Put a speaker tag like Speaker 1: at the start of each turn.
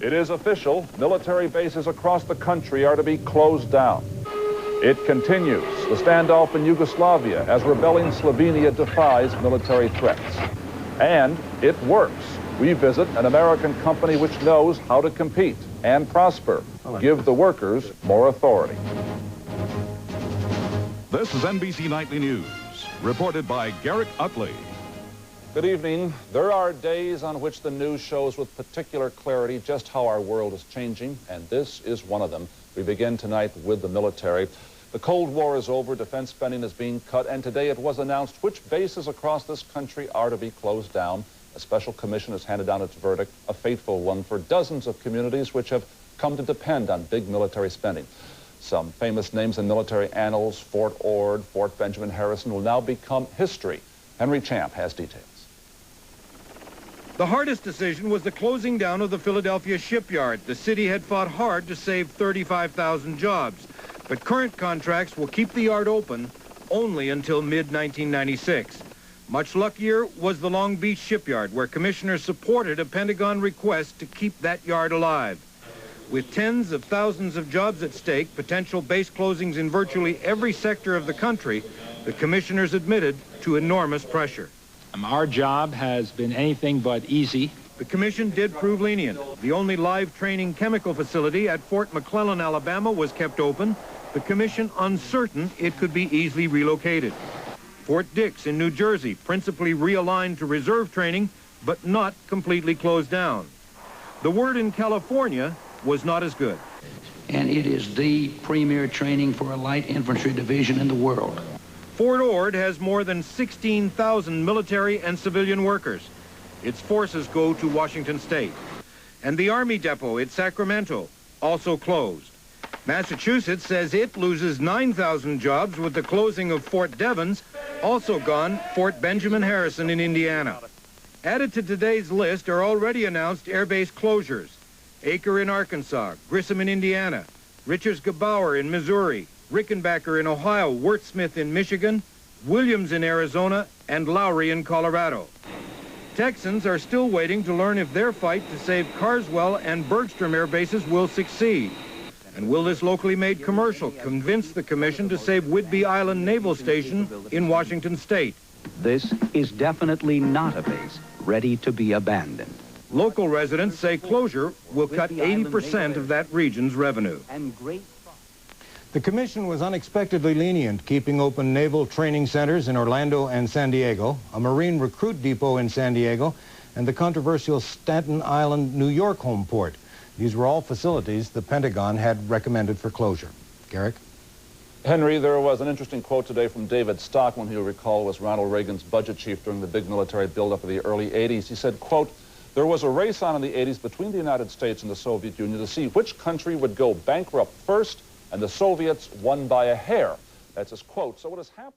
Speaker 1: It is official. Military bases across the country are to be closed down. It continues. The standoff in Yugoslavia as rebelling Slovenia defies military threats. And it works. We visit an American company which knows how to compete and prosper. Give the workers more authority.
Speaker 2: This is NBC Nightly News, reported by Garrick Utley.
Speaker 1: Good evening. There are days on which the news shows with particular clarity just how our world is changing, and this is one of them. We begin tonight with the military. The Cold War is over, defense spending is being cut, and today it was announced which bases across this country are to be closed down. A special commission has handed down its verdict, a fateful one for dozens of communities which have come to depend on big military spending. Some famous names in military annals, Fort Ord, Fort Benjamin Harrison, will now become history. Henry Champ has details.
Speaker 3: The hardest decision was the closing down of the Philadelphia shipyard. The city had fought hard to save 35,000 jobs, but current contracts will keep the yard open only until mid-1996. Much luckier was the Long Beach shipyard, where commissioners supported a Pentagon request to keep that yard alive. With tens of thousands of jobs at stake, potential base closings in virtually every sector of the country, the commissioners admitted to enormous pressure.
Speaker 4: Our job has been anything but easy.
Speaker 3: The commission did prove lenient. The only live training chemical facility at Fort McClellan, Alabama was kept open. The commission uncertain it could be easily relocated. Fort Dix in New Jersey, principally realigned to reserve training, but not completely closed down. The word in California was not as good.
Speaker 5: And it is the premier training for a light infantry division in the world.
Speaker 3: Fort Ord has more than 16,000 military and civilian workers. Its forces go to Washington State. And the Army Depot at Sacramento, also closed. Massachusetts says it loses 9,000 jobs with the closing of Fort Devens, also gone Fort Benjamin Harrison in Indiana. Added to today's list are already announced airbase closures. Acre in Arkansas, Grissom in Indiana, Richards-Gebaur in Missouri, Rickenbacker in Ohio, Wurtsmith in Michigan, Williams in Arizona, and Lowry in Colorado. Texans are still waiting to learn if their fight to save Carswell and Bergstrom air bases will succeed. And will this locally made commercial convince the commission to save Whidbey Island Naval Station in Washington State?
Speaker 6: This is definitely not a base ready to be abandoned.
Speaker 3: Local residents say closure will cut 80% of that region's revenue.
Speaker 7: The commission was unexpectedly lenient, keeping open naval training centers in Orlando and San Diego, a Marine recruit depot in San Diego, and the controversial Staten Island, New York home port. These were all facilities the Pentagon had recommended for closure. Garrick?
Speaker 1: Henry, there was an interesting quote today from David Stockman, who you'll recall was Ronald Reagan's budget chief during the big military buildup of the early 80s. He said, quote, "There was a race on in the 80s between the United States and the Soviet Union to see which country would go bankrupt first, and the Soviets won by a hair." That's his quote. So what has happened?